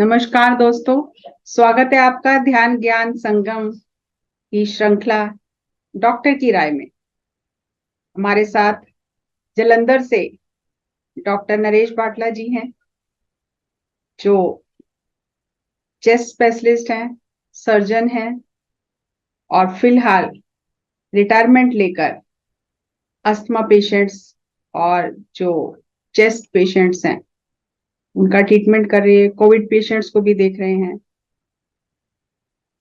नमस्कार दोस्तों। स्वागत है आपका ध्यान ज्ञान संगम की श्रृंखला डॉक्टर की राय में। हमारे साथ जलंधर से डॉक्टर नरेश बाटला जी हैं, जो चेस्ट स्पेशलिस्ट हैं, सर्जन हैं और फिलहाल रिटायरमेंट लेकर अस्थमा पेशेंट्स और जो चेस्ट पेशेंट्स हैं उनका ट्रीटमेंट कर रहे हैं, कोविड पेशेंट्स को भी देख रहे हैं।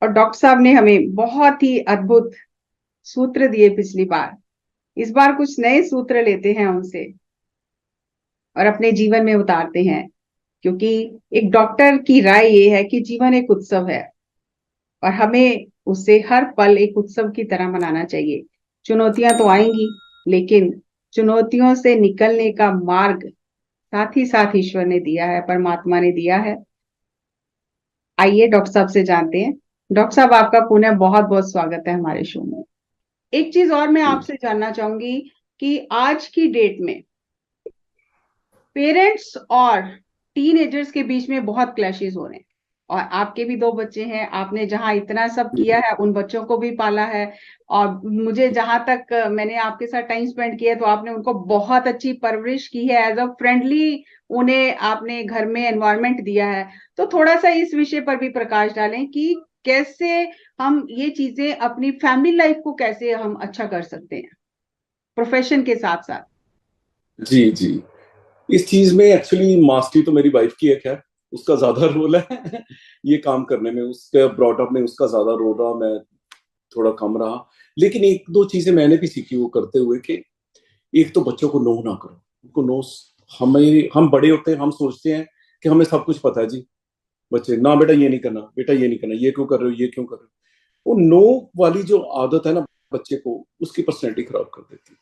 और डॉक्टर साहब ने हमें बहुत ही अद्भुत सूत्र दिए पिछली बार। इस बार कुछ नए सूत्र लेते हैं उनसे और अपने जीवन में उतारते हैं, क्योंकि एक डॉक्टर की राय ये है कि जीवन एक उत्सव है और हमें उसे हर पल एक उत्सव की तरह मनाना चाहिए। चुनौतियां तो आएंगी, लेकिन चुनौतियों से निकलने का मार्ग साथ ही साथ ईश्वर ने दिया है, परमात्मा ने दिया है। आइए डॉक्टर साहब से जानते हैं। डॉक्टर साहब, आपका पुनः बहुत बहुत स्वागत है हमारे शो में। एक चीज और मैं आपसे जानना चाहूंगी कि आज की डेट में पेरेंट्स और टीनेजर्स के बीच में बहुत क्लैशेस हो रहे हैं। और आपके भी दो बच्चे हैं, आपने जहां इतना सब किया है उन बच्चों को भी पाला है। और मुझे जहां तक मैंने आपके साथ टाइम स्पेंड किया तो आपने उनको बहुत अच्छी परवरिश की है, एज अ फ्रेंडली उन्हें आपने घर में एनवायरनमेंट दिया है। तो थोड़ा सा इस विषय पर भी प्रकाश डालें कि कैसे हम ये चीजें अपनी फैमिली लाइफ को कैसे हम अच्छा कर सकते हैं प्रोफेशन के साथ साथ। जी जी। इस चीज में एक्चुअली मास्टरी तो मेरी वाइफ की है, खैर उसका ज्यादा रोल है ये काम करने में, उसके ब्रॉटअप में उसका ज्यादा रोल रहा, मैं थोड़ा कम रहा। लेकिन एक दो चीजें मैंने भी सीखी वो करते हुए कि एक तो बच्चों को नो ना करो, उनको नो। हमें, हम बड़े होते हैं, हम सोचते हैं कि हमें सब कुछ पता है जी। बच्चे, ना बेटा ये नहीं करना, बेटा ये नहीं करना, ये क्यों कर रहे हो, ये क्यों कर रहे हो। वो नो वाली जो आदत है ना बच्चे को, उसकी पर्सनैलिटी खराब कर देती है।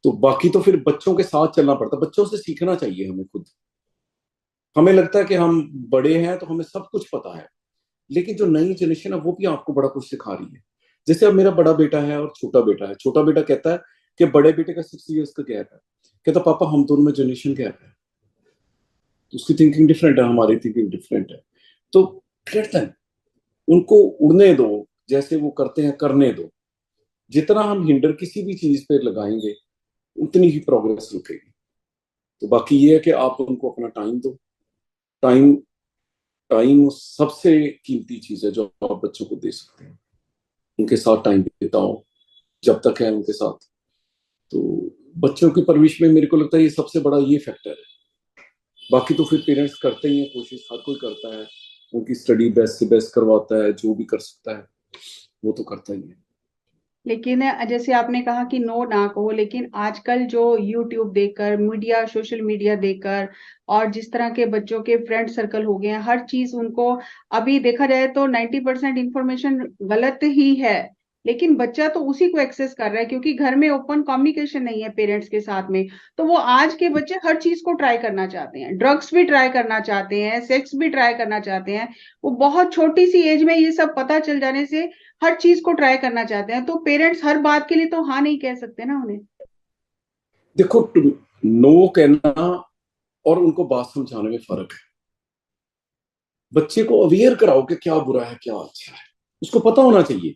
तो बाकी तो फिर बच्चों के साथ चलना पड़ता है, बच्चों से सीखना चाहिए हमें खुद। हमें लगता है कि हम बड़े हैं तो हमें सब कुछ पता है, लेकिन जो नई जनरेशन है वो भी आपको बड़ा कुछ सिखा रही है। जैसे अब मेरा बड़ा बेटा है और छोटा बेटा है। छोटा बेटा कहता है कि बड़े बेटे का 6 इयर्स का गैप है। कहता पापा हम दोनों में जनरेशन गैप है, तो उसकी थिंकिंग डिफरेंट है, हमारी थिंकिंग डिफरेंट है। तो लेट देम, उनको उड़ने दो, जैसे वो करते हैं करने दो। जितना हम हिंडर किसी भी चीज पे लगाएंगे उतनी ही प्रोग्रेस रुकेगी। तो बाकी ये है कि आप उनको अपना टाइम दो। टाइम, टाइम सबसे कीमती चीज है जो आप बच्चों को दे सकते हैं। उनके साथ टाइम बिताओ जब तक है उनके साथ। तो बच्चों की परवरिश में मेरे को लगता है ये सबसे बड़ा ये फैक्टर है। बाकी तो फिर पेरेंट्स करते ही हैं कोशिश, हर कोई करता है, उनकी स्टडी बेस्ट से बेस्ट करवाता है, जो भी कर सकता है वो तो करता ही है। लेकिन जैसे आपने कहा कि नो ना कहो, लेकिन आजकल जो यूट्यूब देखकर, मीडिया, सोशल मीडिया देखकर और जिस तरह के बच्चों के फ्रेंड सर्कल हो गए हैं, हर चीज उनको अभी देखा जाए तो 90% इंफॉर्मेशन गलत ही है। लेकिन बच्चा तो उसी को एक्सेस कर रहा है, क्योंकि घर में ओपन कम्युनिकेशन नहीं है पेरेंट्स के साथ में। तो वो आज के बच्चे हर चीज को ट्राई करना चाहते हैं, ड्रग्स भी ट्राई करना चाहते हैं, सेक्स भी ट्राई करना चाहते हैं। वो बहुत छोटी सी एज में ये सब पता चल जाने से हर चीज को ट्राई करना चाहते हैं। तो पेरेंट्स हर बात के लिए तो हाँ नहीं कह सकते ना उन्हें। देखो, नो कहना और उनको बात समझाने में फर्क है। बच्चे को अवेयर कराओ कि क्या बुरा है क्या अच्छा है। उसको पता होना चाहिए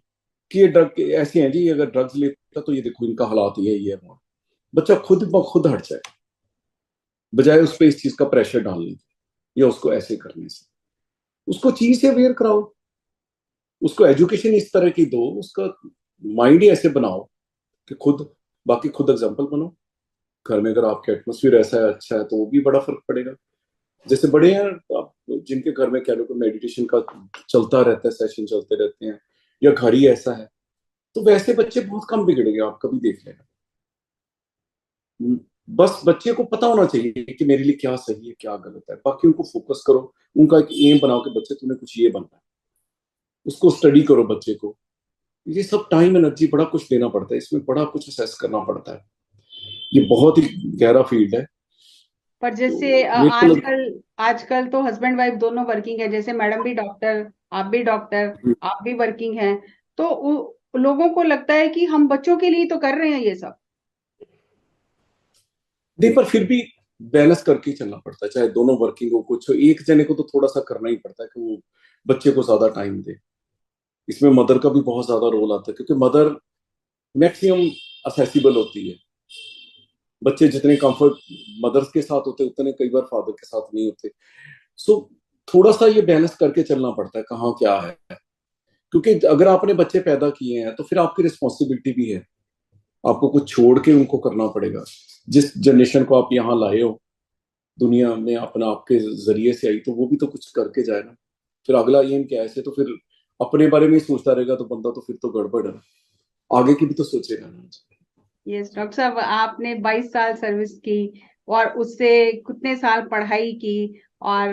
कि ये ड्रग ऐसे हैं जी, अगर ड्रग्स लेता तो ये देखो इनका हालात ये है वो। बच्चा खुद ब खुद हट जाए, बजाय उस पर इस चीज का प्रेशर डालने के या उसको ऐसे करने से। उसको चीज से अवेयर कराओ, उसको एजुकेशन इस तरह की दो, उसका माइंड ही ऐसे बनाओ कि खुद, बाकी खुद एग्जाम्पल बनो। घर में अगर आपके एटमोसफियर ऐसा है, अच्छा है, तो वो भी बड़ा फर्क पड़ेगा। जैसे बड़े हैं आप, जिनके घर में कह लो कि मेडिटेशन का चलता रहता है, सेशन चलते रहते हैं, या घर ही ऐसा है, तो वैसे बच्चे बहुत कम बिगड़ेंगे, आप कभी देख लेना। बस बच्चे को पता होना चाहिए कि मेरे लिए क्या सही है क्या गलत है। बाकी उनको फोकस करो, उनका एक एम बनाओ कि बच्चे तुम्हें कुछ ये बनना है, उसको स्टडी करो बच्चे को। ये सब टाइम एनर्जी बड़ा कुछ देना पड़ता है, इसमें बड़ा कुछ असेस करना पड़ता है। ये बहुत ही गहरा फील्ड है। पर तो जैसे मेरे को लग आजकल आजकल तो हस्बैंड वाइफ दोनों वर्किंग है, जैसे मैडम भी डॉक्टर, आप भी डॉक्टर, आप भी वर्किंग हैं। तो लोगों को लगता है कि हम बच्चों के लिए तो कर रहे हैं ये सब। नहीं, पर फिर भी बैलेंस करके ही चलना पड़ता है, चाहे दोनों वर्किंग हो, कुछ हो, एक जने को तो थोड़ा सा करना ही पड़ता है कि वो बच्चे को ज्यादा टाइम दे। इसमें मदर का भी बहुत ज्यादा रोल आता है, क्योंकि मदर मैक्सिमम असेसिबल होती है। बच्चे जितने कंफर्ट मदर्स के साथ होते उतने कई बार फादर के साथ नहीं होते। सो थोड़ा सा ये बैलेंस करके चलना पड़ता है कहाँ क्या है, क्योंकि अगर आपने बच्चे पैदा किए हैं तो फिर आपकी रिस्पॉन्सिबिलिटी भी है, आपको कुछ छोड़ के उनको करना पड़ेगा। जिस जनरेशन को आप यहाँ लाए हो दुनिया में, अपना आपके जरिए से आई, तो वो भी तो कुछ करके जाए ना। फिर अगला एम क्या है, ऐसे तो फिर अपने बारे में ही सोचता रहेगा तो बंदा तो फिर तो गड़बड़ है, आगे की भी तो सोचेगा ना। यस डॉक्टर साहब, आपने 22 साल सर्विस की और उससे कितने साल पढ़ाई की, और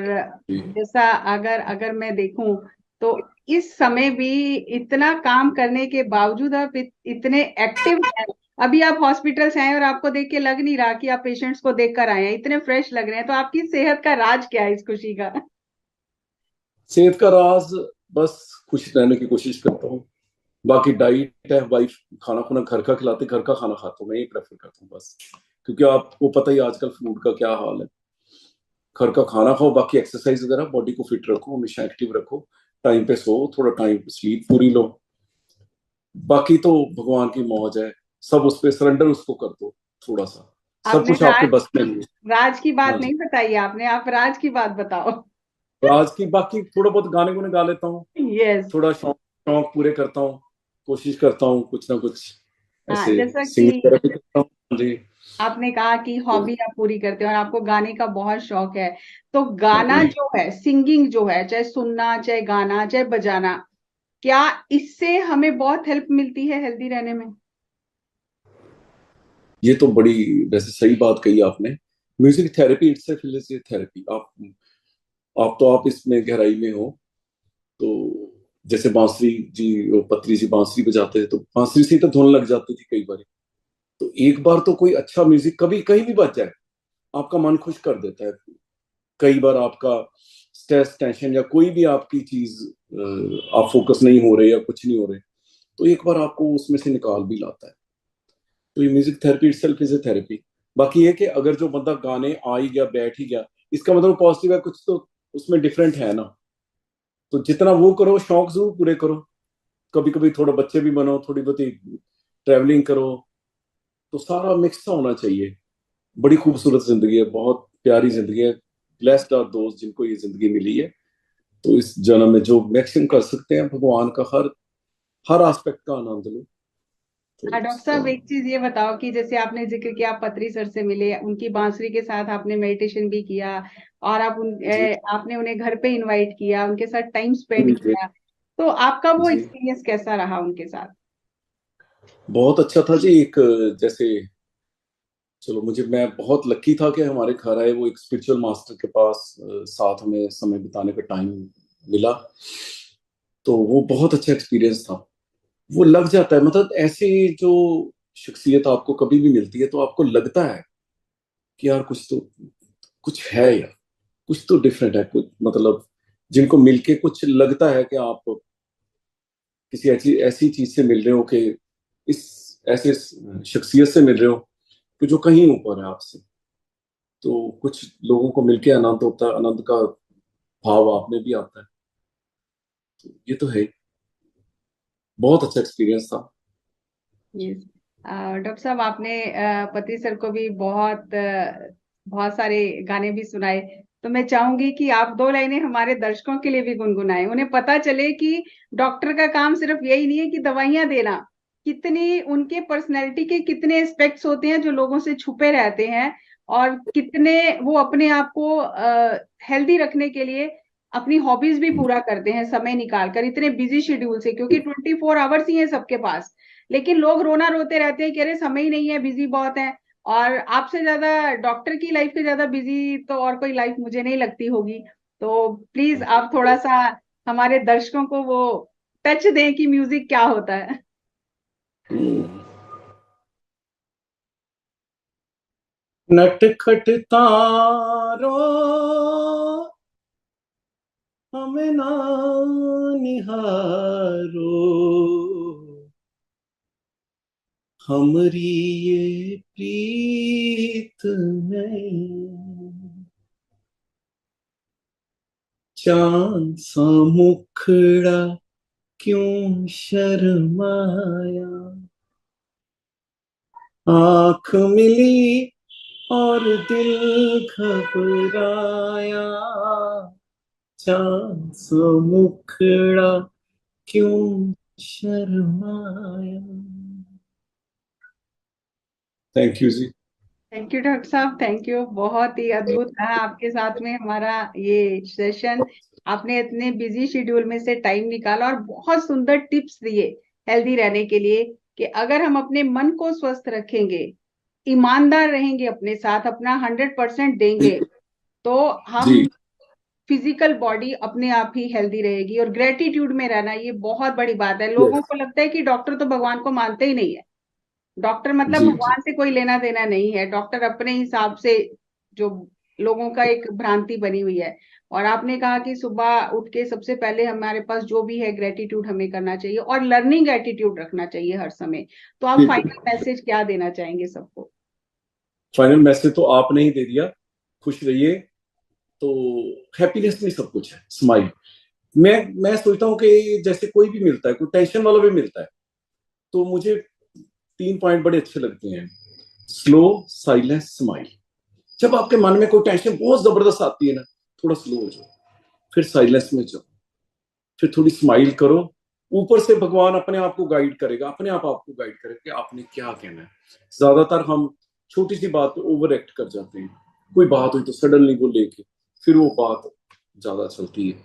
जी जैसा अगर अगर मैं देखूं तो इस समय भी इतना काम करने के बावजूद आप इतने एक्टिव हैं। अभी आप हॉस्पिटल से आए और आपको देख के लग नहीं रहा कि आप पेशेंट्स को देख कर आए हैं, इतने फ्रेश लग रहे हैं। तो आपकी सेहत का राज क्या है इस खुशी का? सेहत का राज, बस खुश रहने की कोशिश करता हूँ। बाकी डाइट है, वाइफ खाना खुना घर का खिलाती, घर का खाना खाता हूँ, मैं ये प्रेफर करता हूँ बस। क्योंकि आपको पता ही आजकल फूड का क्या हाल है। घर का खाना खाओ, बाकी एक्सरसाइज वगैरह, बॉडी को फिट रखो, हमेशा एक्टिव रखो, टाइम पे सो, थोड़ा टाइम पे स्लीप पूरी लो। बाकी तो भगवान की मौज है, सब उस पर सरेंडर उसको कर दो थोड़ा सा, सब आपने कुछ आपके राज बस में नहीं है। राज की बात हाँ जी। नहीं बताई आपने, आप राज की बात बताओ। तो आज की बाकी थोड़ा बहुत गाने गुने गा लेता हूँ, यस। थोड़ा शौक शौक पूरे करता हूँ, कोशिश करता हूँ कुछ ना कुछ हाँ, ऐसे जैसा सिंगिंग कि वगैरह भी करता हूँ। हाँ जी। आपने कहा कि तो हॉबी आप पूरी करते हो और आपको गाने का बहुत शौक है, तो हाँ गाना जी, जो है, सिंगिंग जो है, चाहे सुनना चाहे गाना चाहे बजाना, क्या इससे हमें बहुत हेल्प मिलती है हेल्दी रहने में? ये तो बड़ी वैसे सही बात कही आपने। Music therapy it's a therapy. आप तो आप इसमें गहराई में हो। तो जैसे बांसुरी जी, वो पत्री जी बांसुरी बजाते थे, तो बांसुरी से ही तो धुन लग जाती थी कई बार। तो एक बार तो कोई अच्छा म्यूजिक कभी कहीं भी बज जाए, आपका मन खुश कर देता है। कई बार आपका स्ट्रेस टेंशन या कोई भी आपकी चीज, आप फोकस नहीं हो रहे या कुछ नहीं हो रहे, तो एक बार आपको उसमें से निकाल भी लाता है। तो ये music therapy itself is a therapy. बाकी ये कि अगर जो बंदा गाने आ ही गया, बैठ ही गया, इसका मतलब पॉजिटिव है, कुछ तो उसमें डिफरेंट है ना। तो जितना वो करो, शौक जरूर पूरे करो, कभी कभी थोड़ा बच्चे भी बनो, थोड़ी बहुत ट्रैवलिंग करो, तो सारा मिक्स सा होना चाहिए। बड़ी खूबसूरत जिंदगी है, बहुत प्यारी जिंदगी है। ब्लेस्ड आर दोस्त जिनको ये जिंदगी मिली है। तो इस जन्म में जो मैक्सिमम कर सकते हैं, भगवान का हर हर एस्पेक्ट का आनंद लो। तो हाँ डॉक्टर उसका साहब, एक चीज ये बताओ कि जैसे आपने जिक्र किया, आप पत्री सर से मिले, उनकी बांसुरी के साथ आपने मेडिटेशन भी किया, और जी आपने उन्हें घर पे इनवाइट किया, उनके साथ टाइम स्पेंड जी किया, तो आपका वो जी, एक्सपीरियंस कैसा रहा उनके साथ? बहुत अच्छा था जी। एक जैसे, चलो मुझे, मैं बहुत लकी था कि हमारे घर आए वो एक स्पिरिचुअल मास्टर के पास, साथ में समय बिताने का टाइम मिला। तो वो बहुत अच्छा एक्सपीरियंस था। वो लग जाता है, मतलब ऐसे जो शख्सियत आपको कभी भी मिलती है तो आपको लगता है कि यार कुछ तो कुछ है यार, कुछ तो डिफरेंट है, कुछ मतलब जिनको मिलके कुछ लगता है कि आप किसी ऐसी ऐसी चीज से मिल रहे हो, कि इस ऐसे शख्सियत से मिल रहे हो कि जो कहीं ऊपर है आपसे। तो कुछ लोगों को मिलके आनंद होता है, आनंद का भाव आप में भी आता है। तो ये तो है ही। बहुत अच्छा एक्सपीरियंस था। यस। डॉक्टर साहब, आपने पति सर को भी बहुत सारे गाने भी सुनाए, तो मैं चाहूंगी कि आप दो लाइनें हमारे दर्शकों के लिए भी गुनगुनाएं, उन्हें पता चले कि डॉक्टर का काम सिर्फ यही नहीं है कि दवाइयां देना, कितनी उनके पर्सनैलिटी के कितने एस्पेक्ट्स होते हैं जो लोगों से छुपे रहते हैं, और कितने वो अपने आप को हेल्दी रखने के लिए अपनी हॉबीज भी पूरा करते हैं समय निकाल कर, इतने बिजी शेड्यूल से, क्योंकि 24 आवर्स ही है सबके पास। लेकिन लोग रोना रोते रहते हैं कि अरे समय ही नहीं है, बिजी बहुत है। और आपसे ज्यादा, डॉक्टर की लाइफ से ज्यादा बिजी तो और कोई लाइफ मुझे नहीं लगती होगी। तो प्लीज आप थोड़ा सा हमारे दर्शकों को वो टच दें कि म्यूजिक क्या होता है। नटखट तारो हमें ना निहारो, हमरी ये प्रीत नहीं, चांद सा मुखड़ा क्यों शर्माया, आंख मिली और दिल घबराया, चांद सा मुखड़ा क्यों शर्माया। थैंक यू जी। थैंक यू डॉक्टर साहब, थैंक यू। बहुत ही अद्भुत रहा आपके साथ में हमारा ये सेशन। आपने इतने बिजी शेड्यूल में से टाइम निकाला और बहुत सुंदर टिप्स दिए हेल्दी रहने के लिए, कि अगर हम अपने मन को स्वस्थ रखेंगे, ईमानदार रहेंगे अपने साथ, अपना 100% देंगे, तो हम जी फिजिकल बॉडी अपने आप ही हेल्दी रहेगी। और ग्रेटिट्यूड में रहना, ये बहुत बड़ी बात है। यस। लोगों को लगता है कि डॉक्टर तो भगवान को मानते ही नहीं है, डॉक्टर मतलब जी जी भगवान से कोई लेना देना नहीं है, डॉक्टर अपने हिसाब से, जो लोगों का एक भ्रांति बनी हुई है। और आपने कहा कि सुबह उठ के सबसे पहले हमारे पास जो भी है ग्रेटिट्यूड हमें करना चाहिए और लर्निंग एटीट्यूड रखना चाहिए हर समय। तो आप बिल्कुल। फाइनल मैसेज क्या देना चाहेंगे सबको? फाइनल मैसेज तो आपने ही दे दिया। खुश रहिए। तो हैप्पीनेस में सब कुछ है, स्माइल। मैं सोचता हूँ कि जैसे कोई भी मिलता है, कोई टेंशन वाला भी मिलता है, तो मुझे 3 पॉइंट बड़े अच्छे लगते हैं। Slow, silence, smile. जब आपके मन में कोई टेंशन बहुत जबरदस्त आती है ना, थोड़ा स्लो हो जाओ, फिर साइलेंस में जाओ, फिर थोड़ी स्माइल करो। ऊपर से भगवान अपने आप को गाइड करेगा, अपने आप आपको गाइड करेगा कि आपने क्या कहना है। ज्यादातर हम छोटी सी बात पे ओवर एक्ट कर जाते हैं। कोई बात हुई तो सडनली वो लेके फिर वो बात ज्यादा चलती है।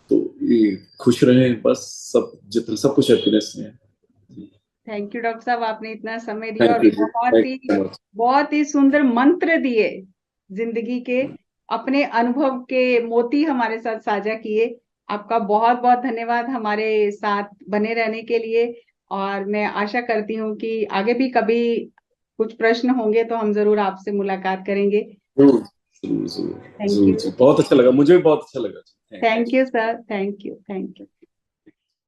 तो ये खुश रहें बस, सब जितना सब कुछ हैप्पीनेस में है। थैंक यू डॉक्टर साहब, आपने इतना समय दिया थैंक और यू जी, थैंक यू सो मच। बहुत ही सुंदर मंत्र दिए जिंदगी के, अपने अनुभव के मोती हमारे साथ साझा किए। आपका बहुत बहुत धन्यवाद हमारे साथ बने रहने के लिए। और मैं आशा करती हूँ कि आगे भी कभी कुछ प्रश्न होंगे तो हम जरूर आपसे मुलाकात करेंगे। जरूर जरूर जरूर थैंक जरूर यू। जी, बहुत अच्छा लगा, मुझे भी बहुत अच्छा लगा जी। Thank you. Thank you sir, thank you, thank you.